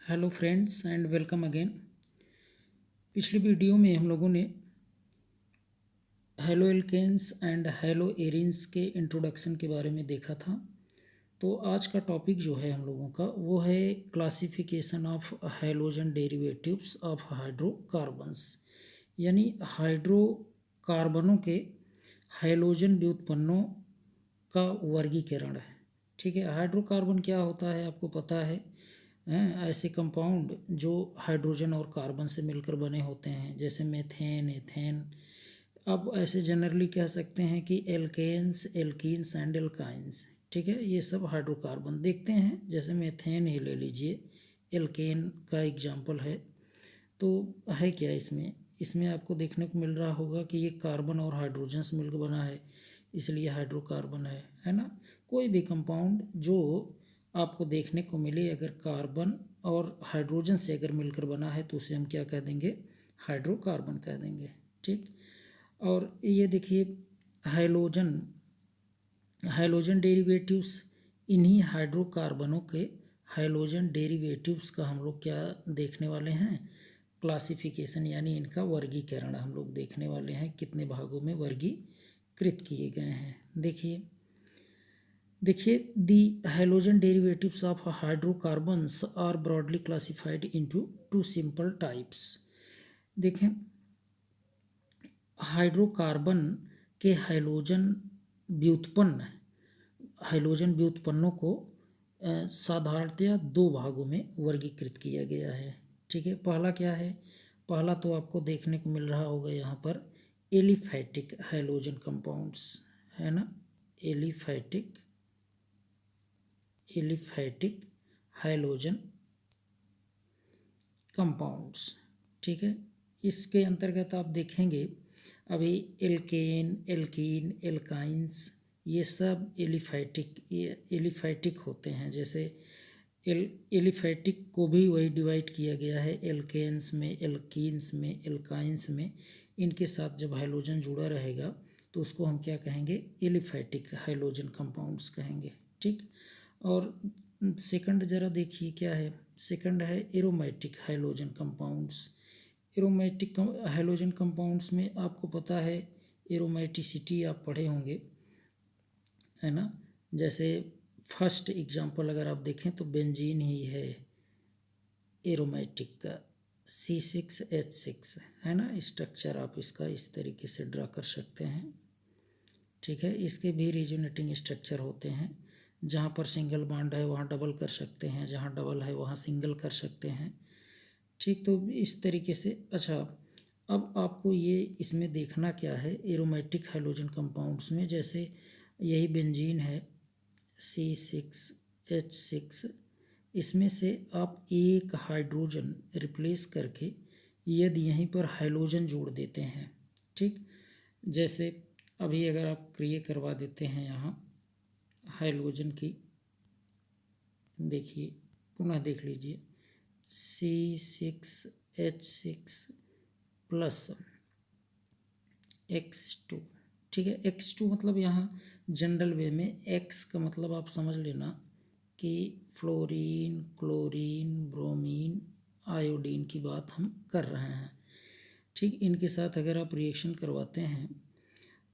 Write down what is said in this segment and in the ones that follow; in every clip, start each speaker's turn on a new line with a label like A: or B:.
A: Hello friends and welcome again. पिछली video में हम लोगों ने haloalkanes and haloarenes के इंट्रोडक्शन के बारे में देखा था। तो आज का टॉपिक जो है हम लोगों का वो है classification of halogen derivatives of hydrocarbons, यानी हाइड्रोकार्बनों के हैलोजन व्युत्पन्नों का वर्गीकरण है। ठीक है, हाइड्रोकार्बन क्या होता है आपको पता है। ऐसे कंपाउंड जो हाइड्रोजन और कार्बन से मिलकर बने होते हैं, जैसे मेथेन, एथेन। अब ऐसे जनरली कह सकते हैं कि एल्केन्स, एल्कीन्स एंड एल्काइंस। ठीक है, ये सब हाइड्रोकार्बन देखते हैं। जैसे मेथेन ही ले लीजिए, एल्केन का एग्जाम्पल है। तो है क्या इसमें इसमें आपको देखने को मिल रहा होगा कि ये कार्बन और हाइड्रोजन से मिलकर बना है, इसलिए हाइड्रोकार्बन है ना। कोई भी कंपाउंड जो आपको देखने को मिले, अगर कार्बन और हाइड्रोजन से अगर मिलकर बना है तो उसे हम क्या कह देंगे, हाइड्रोकार्बन कह देंगे। ठीक, और ये देखिए हाइलोजन हाइलोजन डेरिवेटिव्स, इन्हीं हाइड्रोकार्बनों के हाइलोजन डेरिवेटिव्स का हम लोग क्या देखने वाले हैं, क्लासिफिकेशन, यानी इनका वर्गीकरण हम लोग देखने वाले हैं। कितने भागों में वर्गीकृत किए गए हैं देखिए देखिए the halogen derivatives of hydrocarbons are broadly classified into two simple types. देखें, हाइड्रोकार्बन के हाइलोजन व्युत्पन्नों को साधारणतया दो भागों में वर्गीकृत किया गया है। ठीक है, पहला क्या है, पहला तो आपको देखने को मिल रहा होगा यहाँ पर एलिफैटिक हाइलोजन कंपाउंड्स, है ना। Aliphatic halogen compounds. ठीक है, इसके अंतर्गत आप देखेंगे अभी एल्केन, एल्कीन, एल्काइंस, ये सब एलिफैटिक होते हैं। जैसे एलिफैटिक को भी वही डिवाइड किया गया है, एल्केन्स में, एल्कीन्स में, एल्काइंस में। इनके साथ जब हाइलोजन जुड़ा रहेगा तो उसको हम क्या कहेंगे, एलिफैटिक हाइलोजन कंपाउंड्स कहेंगे। ठीक, और सेकंड जरा देखिए क्या है, सेकंड है aromatic halogen compounds. Aromatic halogen compounds में आपको पता है एरोमेटिसिटी आप पढ़े होंगे, है ना। जैसे फर्स्ट एग्जांपल अगर आप देखें तो बेंजीन ही है एरोमेटिक का, C6H6, है ना। स्ट्रक्चर आप इसका इस तरीके से ड्रा कर सकते हैं। ठीक है, इसके भी रिजोनेटिंग स्ट्रक्चर होते हैं। जहाँ पर सिंगल बॉन्ड है वहाँ डबल कर सकते हैं, जहाँ डबल है वहाँ सिंगल कर सकते हैं। ठीक, तो इस तरीके से। अच्छा, अब आपको ये इसमें देखना क्या है, एरोमेटिक हाइलोजन कंपाउंड्स में, जैसे यही बेंजीन है C6H6, इसमें से आप एक हाइड्रोजन रिप्लेस करके यदि यहीं पर हाइलोजन जोड़ देते हैं, ठीक, जैसे अभी अगर आप क्रिया करवा देते हैं यहाँ हाइलोजन की, देखिए पुनः देख लीजिए, C6H6 प्लस X2। ठीक है, X2 मतलब यहाँ जनरल वे में X का मतलब आप समझ लेना कि फ्लोरीन, क्लोरीन, ब्रोमीन, आयोडीन की बात हम कर रहे हैं। ठीक, इनके साथ अगर आप रिएक्शन करवाते हैं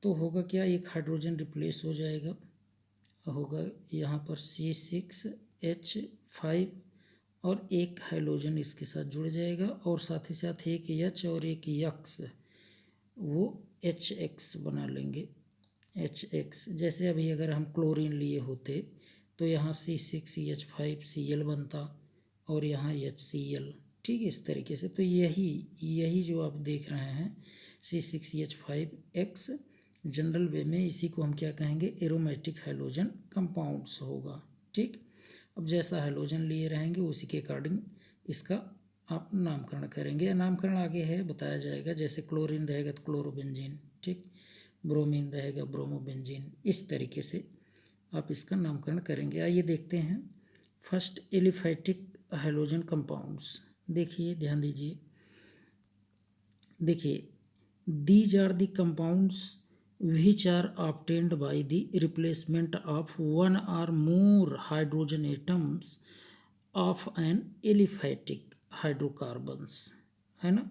A: तो होगा क्या, एक हाइड्रोजन रिप्लेस हो जाएगा, होगा यहाँ पर C6H5 और एक हाइलोजन इसके साथ जुड़ जाएगा, और साथ ही साथ एक H और एक X, वो HX बना लेंगे, HX। जैसे अभी अगर हम क्लोरीन लिए होते तो यहाँ C6CH5Cl बनता और यहाँ HCl। ठीक, इस तरीके से। तो यही जो आप देख रहे हैं C6CH5X, जनरल वे में इसी को हम क्या कहेंगे, एरोमेटिक हाइलोजन कंपाउंड्स होगा। ठीक, अब जैसा हाइलोजन लिए रहेंगे उसी के अकॉर्डिंग इसका आप नामकरण करेंगे। नामकरण आगे है बताया जाएगा, जैसे क्लोरीन रहेगा तो क्लोरोबेंजीन, ठीक, ब्रोमीन रहेगा ब्रोमोबेंजीन, इस तरीके से आप इसका नामकरण करेंगे। आइए देखते हैं फर्स्ट एलिफैटिक हाइलोजन कंपाउंड्स। देखिए, ध्यान दीजिए, देखिए these are the compounds which are obtained by the replacement of one or more hydrogen atoms of an aliphatic hydrocarbons, है ना।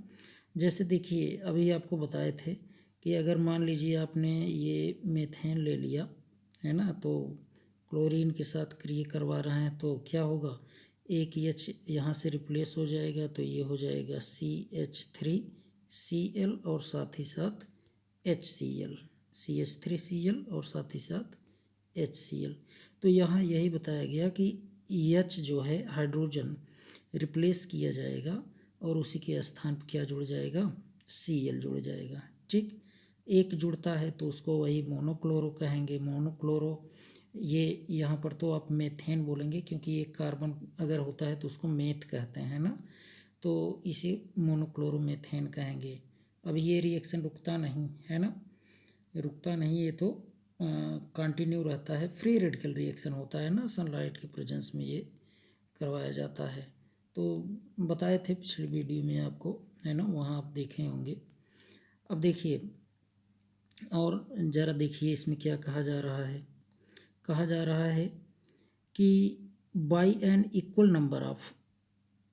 A: जैसे देखिए अभी आपको बताए थे कि अगर मान लीजिए आपने ये मीथेन ले लिया, है ना, तो क्लोरीन के साथ क्रिया करवा रहे हैं तो क्या होगा, एक एच यहाँ से रिप्लेस हो जाएगा तो ये हो जाएगा CH3Cl और साथ ही साथ HCl, CH3Cl और साथ ही साथ HCl। तो यहाँ यही बताया गया कि H जो है हाइड्रोजन रिप्लेस किया जाएगा और उसी के स्थान पर क्या जुड़ जाएगा, Cl जुड़ जाएगा। ठीक, एक जुड़ता है तो उसको वही मोनोक्लोरो कहेंगे। मोनोक्लोरो ये यहाँ पर तो आप मेथेन बोलेंगे क्योंकि एक कार्बन अगर होता है तो उसको मेथ कहते हैं ना, तो इसे मोनोक्लोरोमेथेन कहेंगे। अब ये रिएक्शन रुकता नहीं है ना, रुकता नहीं, ये तो कंटिन्यू रहता है। फ्री रेडिकल रिएक्शन होता है ना, सनलाइट के प्रेजेंस में ये करवाया जाता है। तो बताए थे पिछली वीडियो में आपको, है ना, वहाँ आप देखे होंगे। अब देखिए और ज़रा देखिए इसमें क्या कहा जा रहा है। कहा जा रहा है कि by an equal number of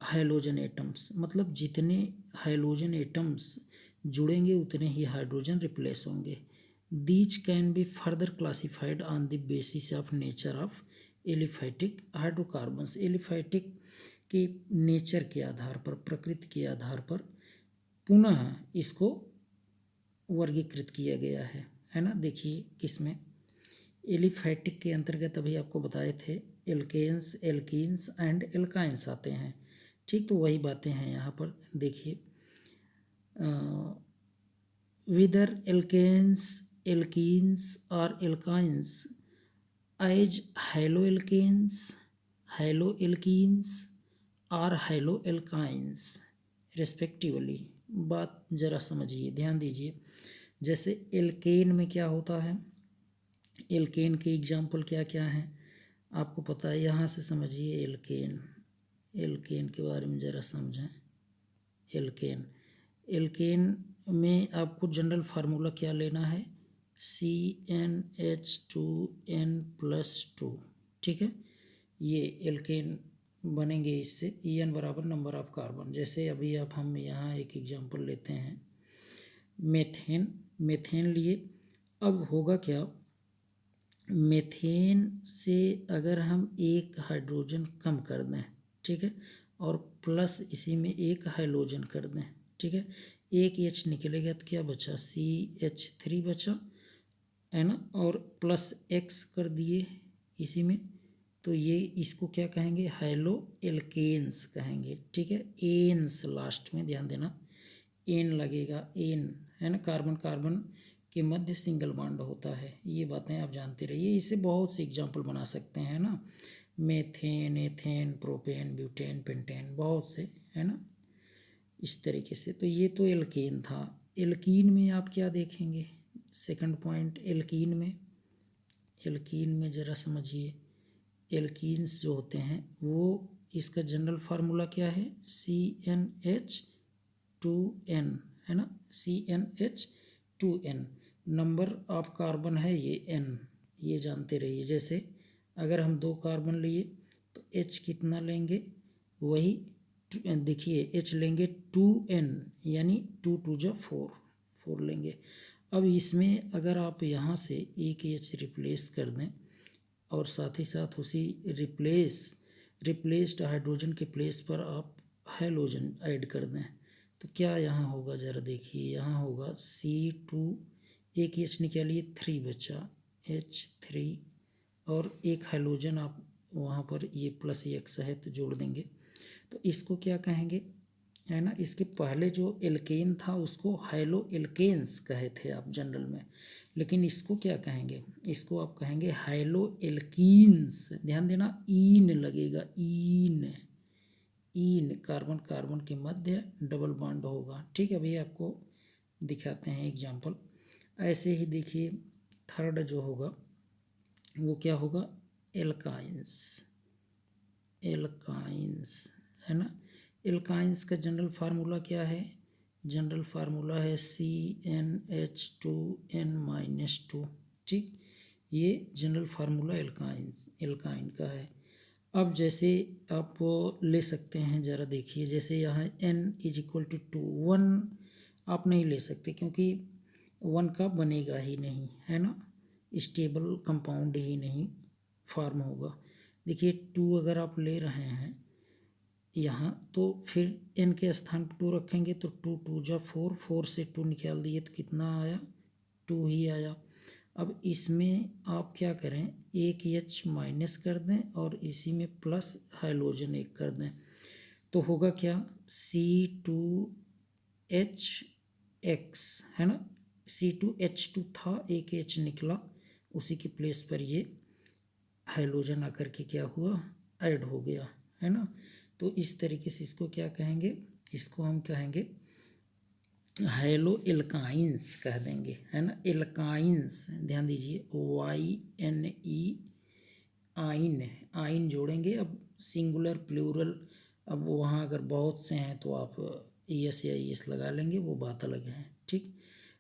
A: hydrogen atoms, मतलब जितने हाइड्रोजन एटम्स जुड़ेंगे उतने ही हाइड्रोजन रिप्लेस होंगे। These can be further classified on the basis of nature of aliphatic hydrocarbons. Aliphatic के नेचर के आधार पर, प्रकृति के आधार पर पुनः इसको वर्गीकृत किया गया है ना। देखिए किसमें, एलिफैटिक के अंतर्गत अभी आपको बताए थे एल्केन्स, एल्कीन्स एंड एल्काइंस आते हैं। ठीक, तो वही बातें हैं यहाँ पर। देखिए विदर एल्केन्स, एल्कीन्स और alkynes as haloalkanes, haloalkenes और हैलो एल्काइंस रिस्पेक्टिवली। बात ज़रा समझिए, ध्यान दीजिए। जैसे एल्केन में क्या होता है, एल्केन के एग्जाम्पल क्या क्या हैं आपको पता है, यहाँ से समझिए। एल्केन, एल्केन के बारे में ज़रा समझें। एल्केन, एल्केन में आपको जनरल फार्मूला क्या लेना है, CnH2n+2। ठीक है, ये एल्केन बनेंगे इससे। En बराबर नंबर ऑफ कार्बन। जैसे अभी आप हम यहाँ एक एग्जांपल लेते हैं, मेथेन, मेथेन लिए। अब होगा क्या, मेथेन से अगर हम एक हाइड्रोजन कम कर दें, ठीक है, और प्लस इसी में एक हाइड्रोजन कर दें, ठीक है, एक H निकलेगा तो क्या बचा, CH3 बचा, है ना, और प्लस X कर दिए इसी में, तो ये इसको क्या कहेंगे, हैलो एल्केन्स कहेंगे। ठीक है, एन्स लास्ट में ध्यान देना, एन लगेगा, एन, है ना, कार्बन कार्बन के मध्य सिंगल बॉन्ड होता है। ये बातें आप जानते रहिए, इससे बहुत से एग्जाम्पल बना सकते हैं ना, methane, ethane, propane, butane, pentane, बहुत से, है ना, इस तरीके से। तो ये तो एल्केन था। एल्कीन में आप क्या देखेंगे, सेकंड पॉइंट, एल्कीन में, एल्कीन में ज़रा समझिए। एल्कीन्स जो होते हैं वो, इसका जनरल फार्मूला क्या है, CnH2n, है ना, CnH2n। नंबर ऑफ कार्बन है ये n, ये जानते रहिए। जैसे अगर हम 2 कार्बन लिए तो H कितना लेंगे, वही देखिए H लेंगे 2n, यानी 2 2 जा 4, 4 लेंगे। अब इसमें अगर आप यहाँ से एक H रिप्लेस कर दें और साथ ही साथ उसी रिप्लेस्ड हाइड्रोजन के प्लेस पर आप हाइड्रोजन ऐड कर दें तो क्या यहाँ होगा, ज़रा देखिए। यहाँ होगा C2, एक H निकालिए, 3 बचा, H3, और एक हाइड्रोजन आप वहाँ पर ये प्लस X है तो जोड़ देंगे, तो इसको क्या कहेंगे, है ना। इसके पहले जो एल्केन था उसको हाइलो एल्केन्स कहे थे आप जनरल में, लेकिन इसको क्या कहेंगे, इसको आप कहेंगे हाइलो एल्कीन्स। ध्यान देना, ईन लगेगा, ईन, ईन, कार्बन कार्बन के मध्य डबल बॉन्ड होगा। ठीक है भैया, आपको दिखाते हैं एग्जाम्पल। ऐसे ही देखिए थर्ड जो होगा वो क्या होगा, एल्काइंस, एल्काइंस, है ना। एल्काइंस का जनरल फार्मूला क्या है, जनरल फार्मूला है CnH2n-2। ठीक, ये जनरल फार्मूला एल्काइन का है। अब जैसे आप ले सकते हैं, ज़रा देखिए, जैसे यहाँ n इज इक्वल टू 2, 1 आप नहीं ले सकते क्योंकि 1 का बनेगा ही नहीं, है ना, स्टेबल कंपाउंड ही नहीं फॉर्म होगा। देखिए 2 अगर आप ले रहे हैं यहाँ, तो फिर n के स्थान पर 2 रखेंगे तो 2 2 जा 4, 4 से 2 निकाल दिए तो कितना आया, 2 ही आया। अब इसमें आप क्या करें, एक H माइनस कर दें और इसी में प्लस हाइड्रोजन एक कर दें, तो होगा क्या, C2H(X), है ना, C2H2 था, एक H निकला, उसी के प्लेस पर ये हाइड्रोजन आकर के क्या हुआ, ऐड हो गया, है ना। तो इस तरीके से इसको क्या कहेंगे, इसको हम कहेंगे हेलो एल्काइंस कह देंगे, है ना, एल्काइंस, ध्यान दीजिए, YNE, आइन, आइन जोड़ेंगे। अब सिंगुलर प्लूरल, अब वहाँ अगर बहुत से हैं तो आप ES या ES लगा लेंगे, वो बात अलग है, ठीक।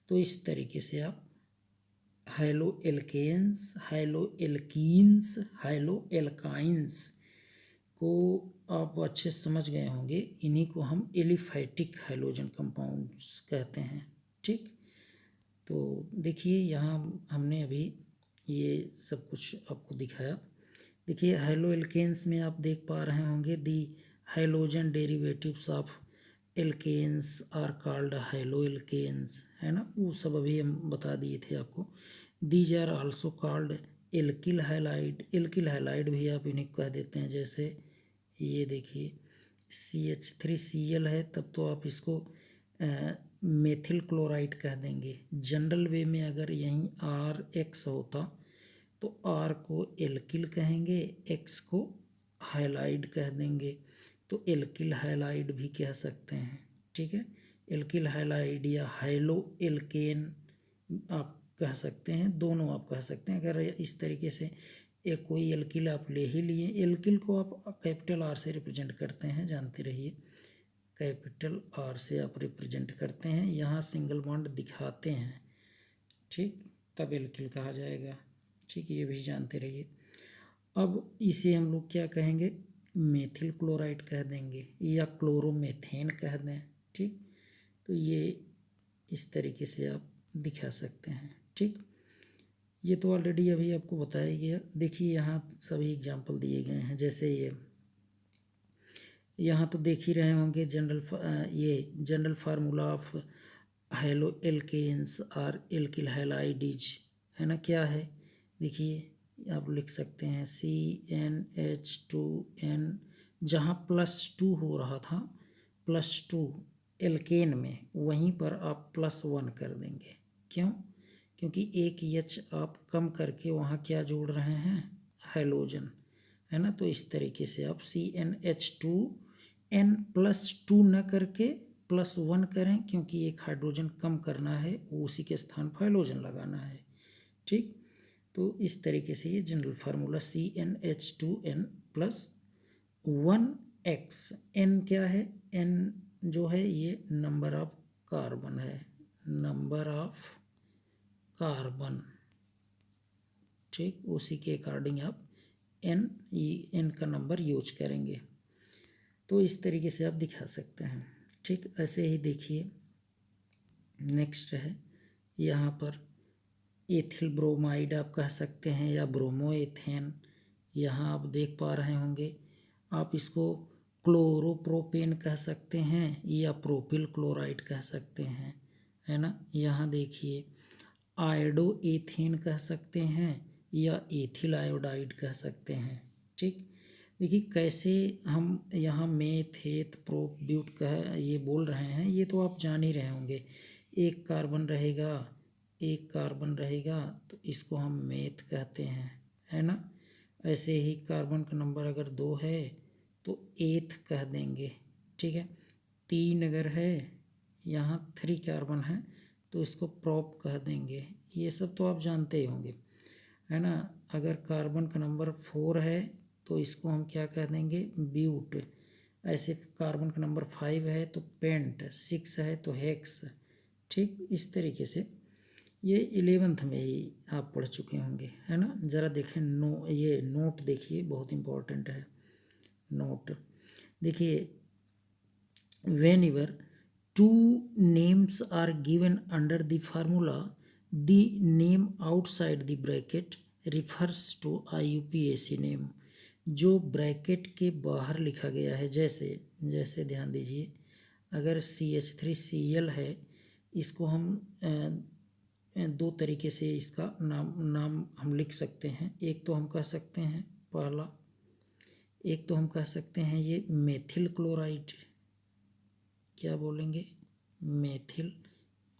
A: तो इस तरीके से आप haloalkanes, haloalkenes, haloalkynes को आप अच्छे से समझ गए होंगे। इन्हीं को हम एलिफैटिक हाइड्रोजन कंपाउंड्स कहते हैं, ठीक। तो देखिए यहाँ हमने अभी ये सब कुछ आपको दिखाया। देखिए हेलो एल्केन्स में आप देख पा रहे होंगे, the hydrogen derivatives of alkanes are called haloalkanes, है ना, वो सब अभी हम बता दिए थे आपको। These are also called alkyl halide, alkyl halide भी आप इन्हें कह देते हैं। जैसे ये देखिए CH3Cl है, तब तो आप इसको मेथिल क्लोराइड कह देंगे। जनरल वे में अगर यहीं RX होता तो R को एल्किल कहेंगे, X को हैलाइड कह देंगे, तो एल्किल हैलाइड भी कह सकते हैं, ठीक है। एल्किल हैलाइड या हाइलो एल्केन आप कह सकते हैं, दोनों आप कह सकते हैं। अगर इस तरीके से एक कोई एल्किल आप ले ही लिए, एल्किल को आप कैपिटल R से रिप्रेजेंट करते हैं, जानते रहिए, कैपिटल R से आप रिप्रेजेंट करते हैं, यहाँ सिंगल बॉन्ड दिखाते हैं, ठीक, तब एल्किल कहा जाएगा, ठीक, ये भी जानते रहिए। अब इसे हम लोग क्या कहेंगे, मेथिल क्लोराइड कह देंगे या क्लोरोमेथेन कह दें, ठीक। तो ये इस तरीके से आप दिखा सकते हैं, ठीक। ये तो ऑलरेडी अभी आपको बताया गया। देखिए यहाँ सभी एग्जाम्पल दिए गए हैं, जैसे ये यहाँ तो देख ही रहे होंगे, ये general formula of haloalkanes और एल्किल हैलाइड्स, है ना, क्या है, देखिए आप लिख सकते हैं CnH2n, जहाँ +2 हो रहा था, +2 एल्केन में, वहीं पर आप +1 कर देंगे। क्यों, क्योंकि एक H आप कम करके वहाँ क्या जोड़ रहे हैं, हाइड्रोजन, है ना। तो इस तरीके से आप CnH2n +2 न करके +1 करें, क्योंकि एक हाइड्रोजन कम करना है, वो उसी के स्थान पर हाइड्रोजन लगाना है, ठीक। तो इस तरीके से ये general formula CnH2n +1x, n क्या है, n जो है ये नंबर ऑफ कार्बन है, नंबर ऑफ कार्बन, ठीक, उसी के अकॉर्डिंग आप n का नंबर यूज करेंगे। तो इस तरीके से आप दिखा सकते हैं, ठीक। ऐसे ही देखिए नेक्स्ट है, यहाँ पर एथिल ब्रोमाइड आप कह सकते हैं या ब्रोमोएथेन, यहाँ आप देख पा रहे होंगे। आप इसको क्लोरोप्रोपेन कह सकते हैं या प्रोपिल क्लोराइड कह सकते हैं, है ना। यहाँ देखिए आयोडो एथेन कह सकते हैं या एथिल आयोडाइड कह सकते हैं, ठीक। देखिए कैसे हम यहाँ मेथ, हेथ, प्रोप, ब्यूट कह ये बोल रहे हैं, ये तो आप जान ही रहे होंगे। एक कार्बन रहेगा, एक कार्बन रहेगा, तो इसको हम मेथ कहते हैं, है ना। ऐसे ही कार्बन का नंबर अगर 2 है तो एथ कह देंगे, ठीक है। 3 अगर है, यहाँ 3 कार्बन है, तो इसको प्रोप कह देंगे। ये सब तो आप जानते ही होंगे, है ना। अगर कार्बन का नंबर 4 है तो इसको हम क्या कह देंगे, ब्यूट। ऐसे कार्बन का नंबर 5 है तो पेंट, 6 है तो हेक्स, ठीक। इस तरीके से ये 11th में ही आप पढ़ चुके होंगे, है ना। ज़रा देखें, ये नोट देखिए, बहुत इम्पोर्टेंट है। नोट। देखिए, whenever two names are given under the formula, the name outside the bracket refers to IUPAC name। जो ब्रैकेट के बाहर लिखा गया है, जैसे ध्यान दीजिए, अगर CH3Cl है, इसको हम दो तरीके से इसका नाम हम लिख सकते हैं। एक तो हम कह सकते हैं ये मेथिल क्लोराइड, क्या बोलेंगे, मेथिल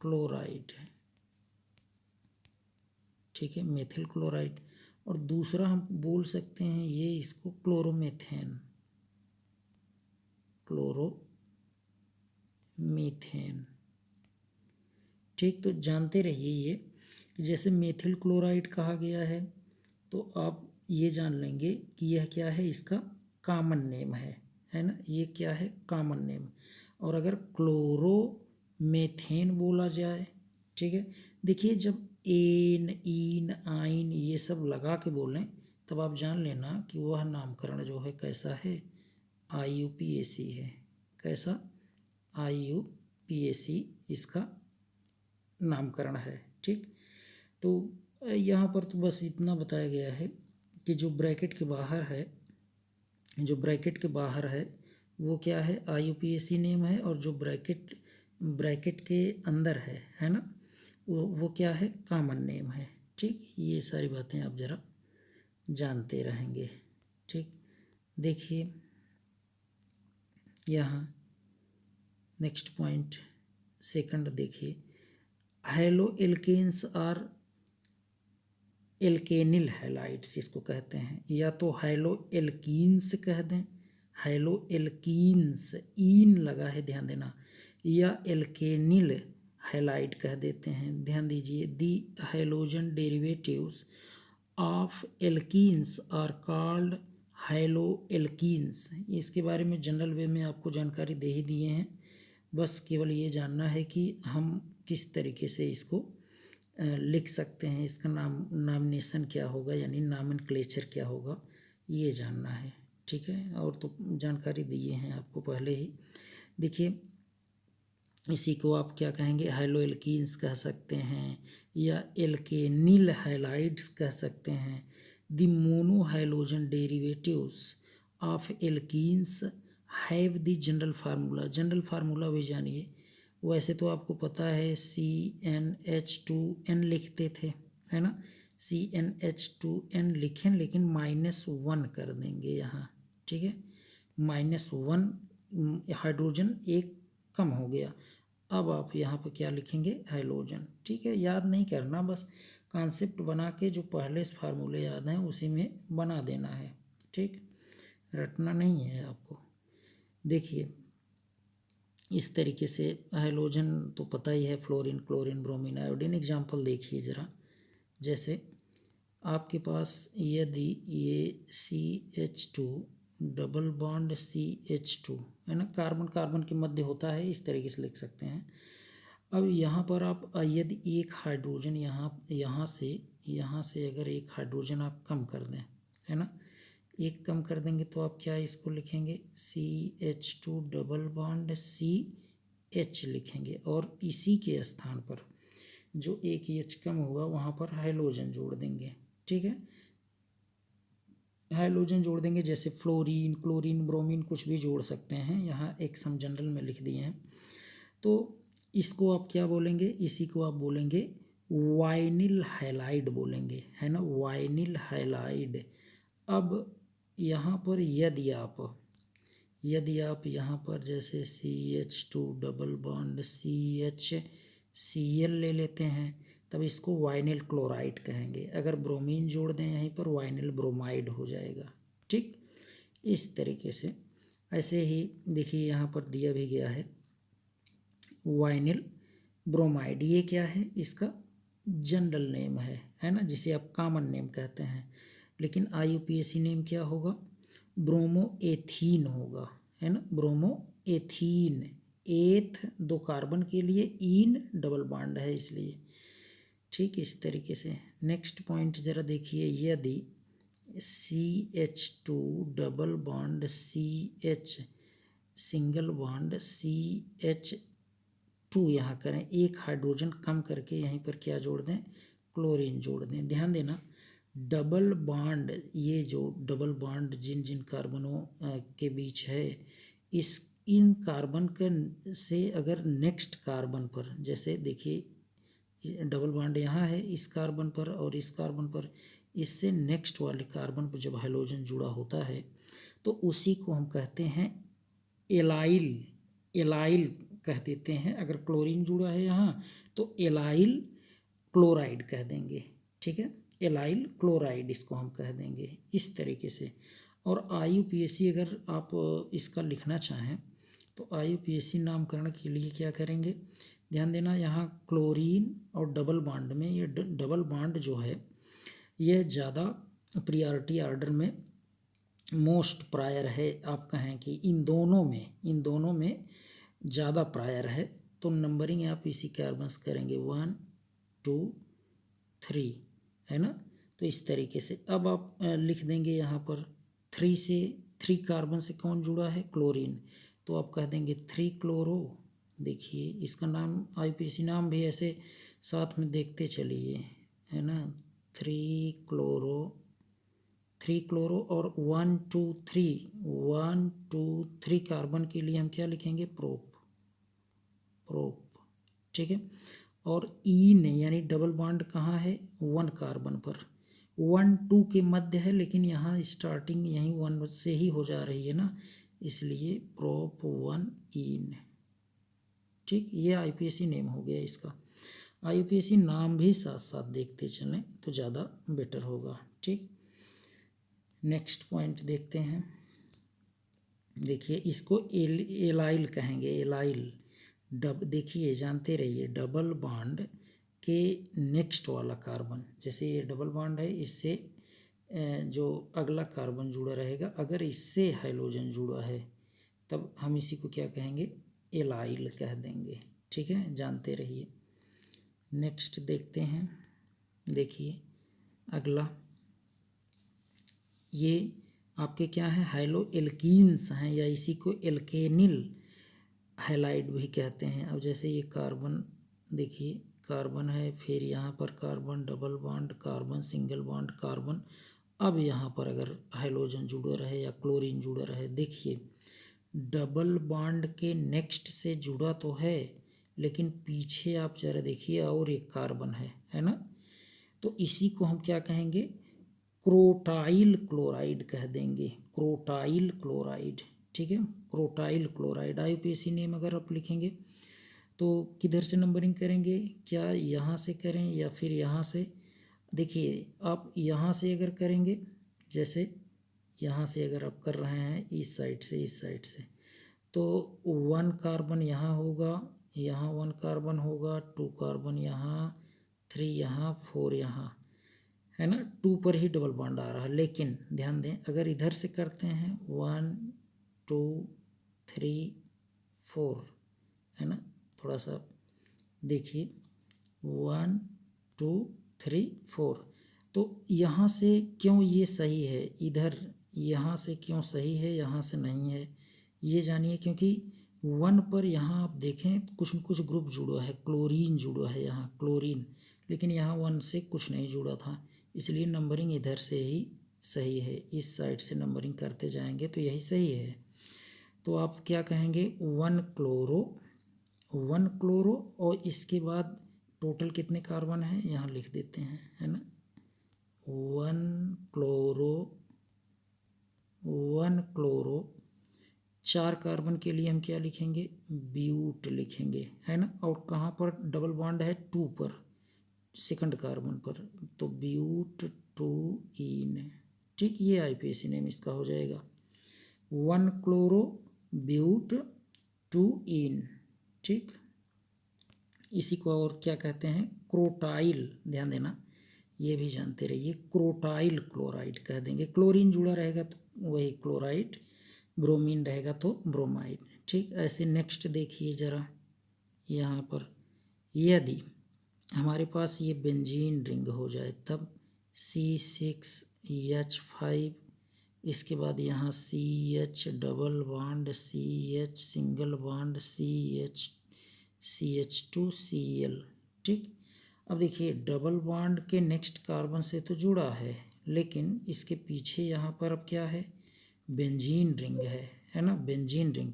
A: क्लोराइड, ठीक है, मेथिल क्लोराइड। और दूसरा हम बोल सकते हैं ये इसको क्लोरोमीथेन, ठीक। तो जानते रहिए ये कि जैसे मेथिल क्लोराइड कहा गया है, तो आप ये जान लेंगे कि यह क्या है, इसका कॉमन नेम है ना, ये क्या है, कॉमन नेम। और अगर क्लोरोमेथेन बोला जाए, ठीक है, देखिए जब एन, ईन, आइन ये सब लगा के बोलें, तब आप जान लेना कि वह नामकरण जो है कैसा है, IUPAC है। कैसा, IUPAC इसका नामकरण है, ठीक। तो यहाँ पर तो बस इतना बताया गया है कि जो ब्रैकेट के बाहर है वो क्या है, IUPAC नेम है, और जो ब्रैकेट के अंदर है ना, वो क्या है, कॉमन नेम है, ठीक। ये सारी बातें आप ज़रा जानते रहेंगे, ठीक। देखिए यहाँ नेक्स्ट पॉइंट सेकंड देखिए, हैलो एल्केन्स आर एल्केनिल हैलाइड्स इसको कहते हैं, या तो हैलो एल्कीन्स कह दें, हैलो एल्कीन्स, ईन लगा है ध्यान देना, या एल्केनिल हैलाइड कह देते हैं। ध्यान दीजिए, the halogen derivatives of alkenes are called halo alkenes. इसके बारे में जनरल वे में आपको जानकारी दे ही दिए हैं, बस केवल ये जानना है कि हम किस तरीके से इसको लिख सकते हैं, इसका नामिनेशन क्या होगा, यानी नॉमेनक्लेचर क्या होगा, ये जानना है, ठीक है। और तो जानकारी दिए हैं आपको पहले ही। देखिए, इसी को आप क्या कहेंगे, हैलो एल्कीन्स कह सकते हैं, या एल्केनिल हैलाइड्स कह सकते हैं। The mono halogen derivatives of alkenes have the general formula भी जानिए। वैसे तो आपको पता है CnH2n लिखते थे, है ना, CnH2n लिखें, लेकिन -1 कर देंगे यहाँ, ठीक है, -1 हाइड्रोजन एक कम हो गया। अब आप यहाँ पर क्या लिखेंगे, हैलोजन, ठीक है। याद नहीं करना, बस कॉन्सेप्ट बना के जो पहले से फार्मूले याद हैं उसी में बना देना है, ठीक, रटना नहीं है आपको। देखिए, इस तरीके से हैलोजन तो पता ही है, fluorine, chlorine, bromine, iodine. Example देखिए ज़रा, जैसे आपके पास यदि ये CH2 डबल बॉन्ड CH2 है ना, कार्बन कार्बन के मध्य होता है, इस तरीके से लिख सकते हैं। अब यहाँ पर आप यदि एक हाइड्रोजन यहाँ से अगर एक हाइड्रोजन आप कम कर दें, है ना, एक कम कर देंगे, तो आप क्या इसको लिखेंगे, CH2 डबल बॉन्ड CH लिखेंगे, और इसी के स्थान पर जो एक H कम हुआ वहाँ पर हैलोजन जोड़ देंगे, ठीक है। हैलोजन जोड़ देंगे, जैसे फ्लोरीन, क्लोरीन, ब्रोमीन कुछ भी जोड़ सकते हैं, यहाँ एक सम जनरल में लिख दिए हैं। तो इसको आप क्या बोलेंगे, इसी को आप बोलेंगे वाइनिल हैलाइड बोलेंगे, है ना, वाइनिल हैलाइड। अब यहाँ पर यदि आप यहाँ पर जैसे CH2 डबल बॉन्ड CHCl ले लेते हैं, तब इसको वाइनिल क्लोराइड कहेंगे। अगर ब्रोमीन जोड़ दें यहीं पर, वाइनिल ब्रोमाइड हो जाएगा, ठीक। इस तरीके से ऐसे ही देखिए यहाँ पर दिया भी गया है वाइनिल ब्रोमाइड, ये क्या है, इसका जनरल नेम है ना, जिसे आप कॉमन नेम कहते हैं, लेकिन IUPAC नेम क्या होगा, ब्रोमोएथीन होगा, है ना, ब्रोमोएथीन। एथ 2 कार्बन के लिए, ईन डबल बॉन्ड है इसलिए, ठीक। इस तरीके से नेक्स्ट पॉइंट ज़रा देखिए, CH2 double bond CH single bond CH2 यहाँ करें, एक हाइड्रोजन कम करके यहीं पर क्या जोड़ दें, क्लोरीन जोड़ दें। ध्यान देना डबल बॉन्ड, ये जो डबल बॉन्ड जिन जिन कार्बनों के बीच है, इन कार्बन के से अगर नेक्स्ट कार्बन पर, जैसे देखिए डबल बॉन्ड यहाँ है इस कार्बन पर और इस कार्बन पर, इससे नेक्स्ट वाले कार्बन पर जब हाइड्रोजन जुड़ा होता है तो उसी को हम कहते हैं एलाइल। एलाइल कह देते हैं। अगर क्लोरीन जुड़ा है यहाँ तो एलाइल क्लोराइड कह देंगे। ठीक है, एलाइल क्लोराइड इसको हम कह देंगे इस तरीके से। और IUPAC अगर आप इसका लिखना चाहें तो IUPAC नामकरण के लिए क्या करेंगे, ध्यान देना यहाँ क्लोरीन और डबल बॉन्ड में, ये डबल बॉन्ड जो है यह ज़्यादा प्रियॉरिटी ऑर्डर में मोस्ट प्रायर है। आप कहें कि इन दोनों में ज़्यादा प्रायर है, तो नंबरिंग आप इसी कार्बन्स करेंगे 1 2 3, है ना। तो इस तरीके से अब आप लिख देंगे यहाँ पर 3 कार्बन से कौन जुड़ा है, क्लोरीन, तो आप कह देंगे 3 क्लोरो। देखिए इसका नाम IUPAC नाम भी ऐसे साथ में देखते चलिए, है ना, 3 क्लोरो और 1 2 3 कार्बन के लिए हम क्या लिखेंगे, प्रोप। ठीक है, और ईन यानी डबल बॉन्ड कहाँ है, 1 कार्बन पर, 1 2 के मध्य है, लेकिन यहाँ स्टार्टिंग यहीं 1 से ही हो जा रही है ना, इसलिए प्रोप 1 ईन। ठीक, ये IUPAC नेम हो गया इसका। IUPAC नाम भी साथ साथ देखते चलें तो ज़्यादा बेटर होगा। ठीक, नेक्स्ट पॉइंट देखते हैं। देखिए इसको एलाइल कहेंगे, एलाइल। देखिए जानते रहिए डबल बॉन्ड के नेक्स्ट वाला कार्बन, जैसे ये डबल बॉन्ड है, इससे जो अगला कार्बन जुड़ा रहेगा, अगर इससे हाइड्रोजन जुड़ा है तब हम इसी को क्या कहेंगे, एलाइल कह देंगे। ठीक है, जानते रहिए। नेक्स्ट देखते हैं। देखिए अगला, ये आपके क्या है, हाइलो एल्कीन्स हैं, या इसी को एल्केनिल हैलाइड भी कहते हैं। अब जैसे ये कार्बन, देखिए कार्बन है, फिर यहाँ पर carbon double bond, carbon single bond, carbon, अब यहाँ पर अगर हाइड्रोजन जुड़ा रहे या क्लोरीन जुड़ा रहे, देखिए डबल बॉन्ड के नेक्स्ट से जुड़ा तो है, लेकिन पीछे आप जरा देखिए और एक कार्बन है ना, तो इसी को हम क्या कहेंगे, क्रोटाइल क्लोराइड कह देंगे, क्रोटाइल क्लोराइड। ठीक है, क्रोटाइल क्लोराइड। IUPAC नेम अगर आप लिखेंगे तो किधर से नंबरिंग करेंगे, क्या यहाँ से करें या फिर यहाँ से। देखिए आप यहाँ से अगर करेंगे, जैसे यहाँ से अगर आप कर रहे हैं इस साइड से, तो 1 कार्बन यहाँ होगा, यहाँ 1 कार्बन होगा, 2 कार्बन यहाँ, 3 यहाँ, 4 यहाँ, है ना, 2 पर ही डबल बॉन्ड आ रहा है। लेकिन ध्यान दें अगर इधर से करते हैं 1 2 3 4, है ना, थोड़ा सा देखिए 1 2 3 4, तो यहाँ से क्यों ये सही है, इधर यहाँ से क्यों सही है, यहाँ से नहीं है, ये जानिए। क्योंकि 1 पर यहाँ आप देखें कुछ न कुछ ग्रुप जुड़ा है, क्लोरीन जुड़ा है यहाँ, क्लोरीन, लेकिन यहाँ 1 से कुछ नहीं जुड़ा था, इसलिए नंबरिंग इधर से ही सही है। इस साइड से नंबरिंग करते जाएंगे तो यही सही है। तो आप क्या कहेंगे, 1 क्लोरो और इसके बाद टोटल कितने कार्बन हैं यहाँ लिख देते हैं, है ना, 1 क्लोरो 4 कार्बन के लिए हम क्या लिखेंगे, ब्यूट लिखेंगे, है ना। और कहाँ पर डबल बॉन्ड है, 2 पर, सेकंड कार्बन पर, तो ब्यूट 2 ईन। ठीक, ये IUPAC नेम इसका हो जाएगा, 1 क्लोरो ब्यूट 2 ईन। ठीक, इसी को और क्या कहते हैं, क्रोटाइल। ध्यान देना ये भी जानते रहिए, क्रोटाइल क्लोराइड कह देंगे। क्लोरीन जुड़ा रहेगा तो वही क्लोराइड, ब्रोमीन रहेगा तो ब्रोमाइड। ठीक, ऐसे नेक्स्ट देखिए ज़रा, यहाँ पर यदि हमारे पास ये बेंजीन रिंग हो जाए तब C6 H5, इसके बाद यहाँ CH double bond, CH single bond, CH2Cl। ठीक, अब देखिए डबल बॉन्ड के नेक्स्ट कार्बन से तो जुड़ा है, लेकिन इसके पीछे यहाँ पर अब क्या है, बेंजीन रिंग है ना, बेंजीन रिंग।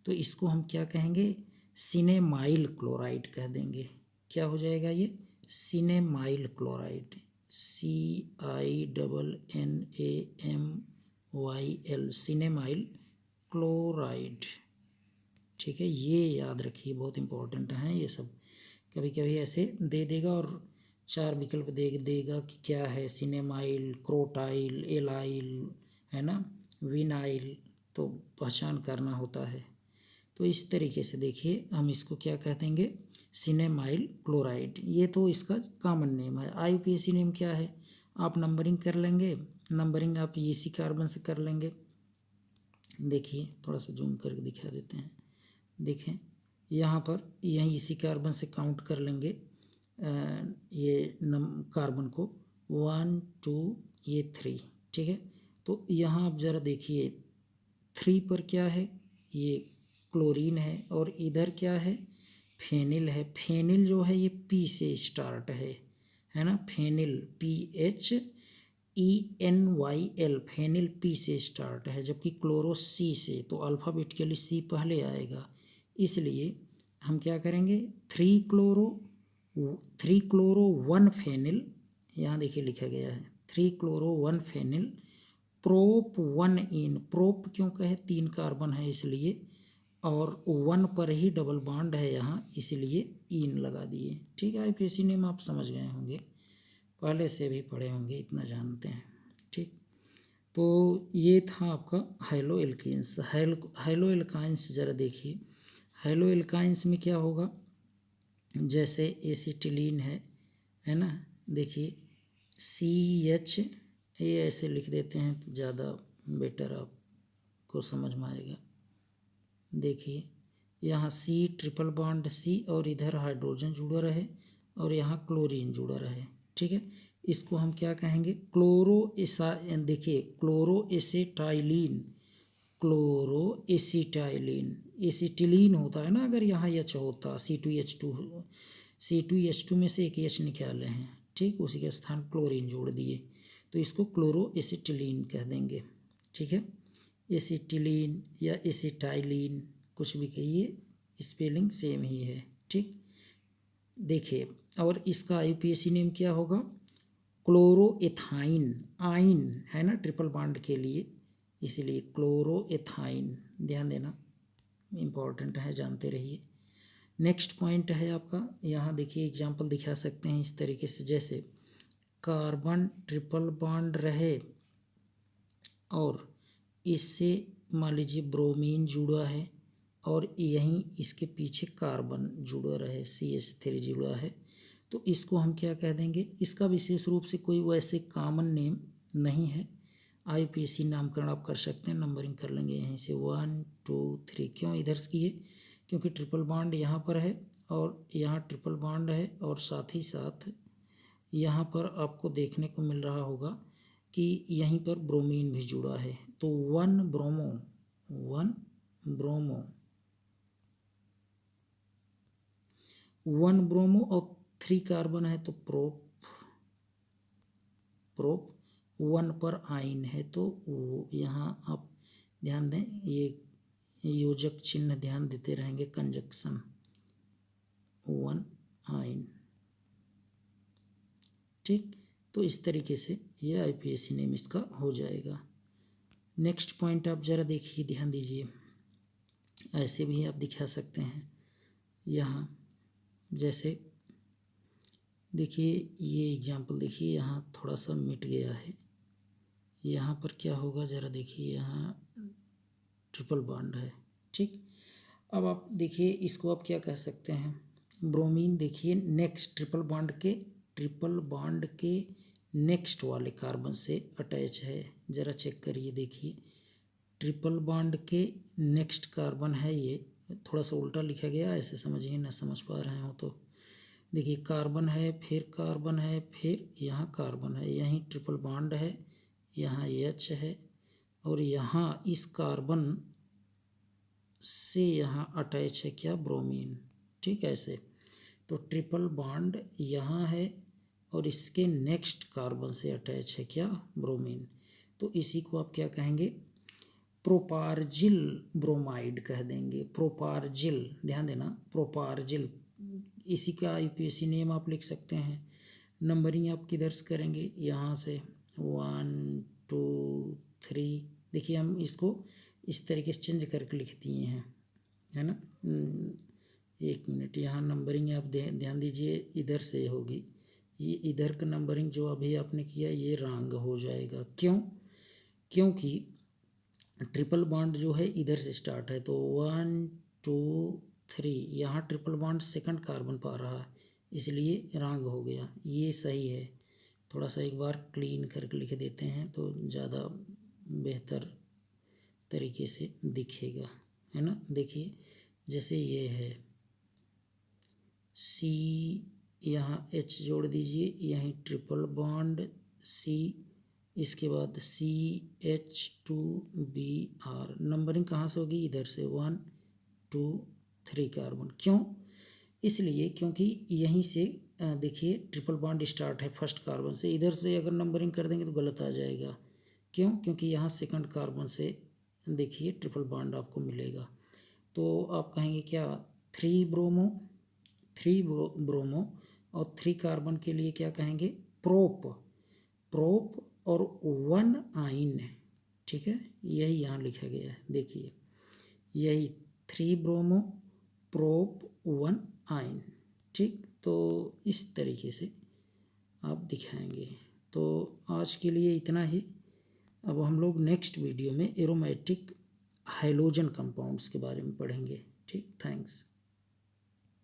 A: तो इसको हम क्या कहेंगे, सिनेमाइल क्लोराइड कह देंगे। क्या हो जाएगा ये, सिनेमाइल क्लोराइड, CINNAMYL, सिनेमाइल क्लोराइड। ठीक है, ये याद रखिए, बहुत इंपॉर्टेंट हैं ये सब। कभी कभी ऐसे दे देगा और 4 विकल्प दे देगा कि क्या है, सिनेमाइल, क्रोटाइल, एलाइल, है ना, विनाइल, तो पहचान करना होता है। तो इस तरीके से देखिए हम इसको क्या कह देंगे, सिनेमाइल क्लोराइड। ये तो इसका कॉमन नेम है। IUPAC नेम क्या है, आप नंबरिंग कर लेंगे, नंबरिंग आप इसी कार्बन से कर लेंगे। देखिए थोड़ा सा जूम करके दिखा देते हैं, देखें यहाँ पर यहीं इसी कार्बन से काउंट कर लेंगे ये कार्बन को, 1 2 ये 3। ठीक है, तो यहाँ आप ज़रा देखिए 3 पर क्या है, ये क्लोरीन है, और इधर क्या है, फेनिल है। फेनिल जो है ये P से स्टार्ट है ना, फेनिल PHENYL, फेनिल P से स्टार्ट है, जबकि क्लोरो C से, तो अल्फ़ाबेटिकली C पहले आएगा। इसलिए हम क्या करेंगे, 3 क्लोरो 1 फेनिल, यहाँ देखिए लिखा गया है 3 क्लोरो 1 फेनिल, प्रोप 1 इन, प्रोप क्यों कहे, 3 कार्बन है इसलिए, और 1 पर ही डबल बॉन्ड है यहाँ, इसलिए इन लगा दिए। ठीक है, IUPAC नेम आप समझ गए होंगे, पहले से भी पढ़े होंगे, इतना जानते हैं। ठीक, तो ये था आपका हाइलो एल्केन्स। हाइलो एल्काइंस ज़रा देखिए, हाइलो एल्काइंस में क्या होगा, जैसे एसिटिलीन है ना, देखिए CH, ये ऐसे लिख देते हैं तो ज़्यादा बेटर आपको समझ में आएगा। देखिए यहाँ C ट्रिपल बॉन्ड C, और इधर हाइड्रोजन जुड़ा रहे, और यहाँ क्लोरीन जुड़ा रहे। ठीक है, इसको हम क्या कहेंगे, देखिए chloro acetylene, chloro acetylene, acetylene होता है ना, अगर यहाँ H होता, C2H2 में से एक H निकाले हैं, ठीक, उसी के स्थान क्लोरीन जोड़ दिए, तो इसको क्लोरो एसिटिलीन कह देंगे। ठीक है, एसिटिलीन या एसिटाइलिन कुछ भी कहिए, स्पेलिंग सेम ही है। ठीक, देखिए, और इसका IUPAC नेम क्या होगा, क्लोरोएथाइन, आइन है ना ट्रिपल बॉन्ड के लिए, इसलिए क्लोरोएथाइन, ध्यान देना, इम्पॉर्टेंट है, जानते रहिए। नेक्स्ट पॉइंट है आपका, यहाँ देखिए एग्जांपल दिखा सकते हैं इस तरीके से, जैसे कार्बन ट्रिपल बॉन्ड रहे और इससे मान लीजिए ब्रोमीन जुड़ा है, और यहीं इसके पीछे कार्बन जुड़ा रहे, CH3 जुड़ा है, तो इसको हम क्या कह देंगे, इसका विशेष रूप से कोई वैसे कॉमन नेम नहीं है। IUPAC नामकरण आप कर सकते हैं, नंबरिंग कर लेंगे यहीं से 1 2 3। क्यों इधर से किए, क्योंकि ट्रिपल बॉन्ड यहाँ पर है, और यहाँ ट्रिपल बॉन्ड है, और साथ ही साथ यहाँ पर आपको देखने को मिल रहा होगा कि यहीं पर ब्रोमीन भी जुड़ा है, तो 1 ब्रोमो 1 ब्रोमो और 3 कार्बन है, तो प्रोप 1 पर आइन है, तो यहाँ आप ध्यान दें, ये योजक चिन्ह ध्यान देते रहेंगे, कंजक्शन 1 आइन। ठीक, तो इस तरीके से ये IUPAC नेम इसका हो जाएगा। नेक्स्ट पॉइंट आप ज़रा देखिए, ध्यान दीजिए, ऐसे भी आप दिखा सकते हैं यहाँ, जैसे देखिए ये एग्जाम्पल देखिए, यहाँ थोड़ा सा मिट गया है, यहाँ पर क्या होगा ज़रा देखिए, यहाँ ट्रिपल बॉन्ड है। ठीक, अब आप देखिए इसको आप क्या कह सकते हैं, ब्रोमीन देखिए नेक्स्ट ट्रिपल बॉन्ड के नेक्स्ट वाले कार्बन से अटैच है, ज़रा चेक करिए, देखिए ट्रिपल बॉन्ड के नेक्स्ट कार्बन है, ये थोड़ा सा उल्टा लिखा गया, ऐसे समझिए, ना समझ पा रहे हो तो देखिए कार्बन है, फिर कार्बन है, फिर यहाँ कार्बन है, यहीं ट्रिपल बॉन्ड है, यहाँ H है और यहाँ इस कार्बन से यहाँ अटैच है क्या, ब्रोमीन। ठीक है, ऐसे तो ट्रिपल बॉन्ड यहाँ है और इसके नेक्स्ट कार्बन से अटैच है क्या, ब्रोमीन। तो इसी को आप क्या कहेंगे, प्रोपार्जिल ब्रोमाइड कह देंगे, प्रोपार्जिल, ध्यान देना प्रोपार्जिल। इसी का यूपीएससी नेम आप लिख सकते हैं। नंबरिंग आप किधर से करेंगे, यहाँ से 1 2 3। देखिए हम इसको इस तरीके से चेंज करके लिख दिए हैं, है ना। 1 मिनट, यहाँ नंबरिंग आप ध्यान दीजिए, इधर से होगी ये, इधर का नंबरिंग जो अभी आपने किया ये रॉन्ग हो जाएगा। क्यों, क्योंकि ट्रिपल बॉन्ड जो है इधर से स्टार्ट है, तो 1 2 3, यहाँ ट्रिपल बॉन्ड सेकंड कार्बन पा रहा है, इसलिए रॉन्ग हो गया। ये सही है, थोड़ा सा एक बार क्लीन करके लिख देते हैं तो ज़्यादा बेहतर तरीके से दिखेगा, है ना। देखिए जैसे ये है C, यहाँ H जोड़ दीजिए, यहीं ट्रिपल बॉन्ड C, इसके बाद CH2Br। नंबरिंग कहाँ से होगी, इधर से 1 2 3 कार्बन। क्यों, इसलिए क्योंकि यहीं से देखिए ट्रिपल बॉन्ड स्टार्ट है फर्स्ट कार्बन से, इधर से अगर नंबरिंग कर देंगे तो गलत आ जाएगा। क्यों, क्योंकि यहाँ सेकंड कार्बन से देखिए ट्रिपल बॉन्ड आपको मिलेगा। तो आप कहेंगे क्या, 3 ब्रोमो, 3 ब्रोमो और 3 कार्बन के लिए क्या कहेंगे, प्रोप, प्रोप और 1 आइन। ठीक है, यही यहाँ लिखा गया है, देखिए यही 3 ब्रोमो प्रोप 1 आइन। ठीक, तो इस तरीके से आप दिखाएंगे। तो आज के लिए इतना ही। अब हम लोग नेक्स्ट वीडियो में एरोमेटिक हाइड्रोजन कंपाउंड्स के बारे में पढ़ेंगे। ठीक, थैंक्स।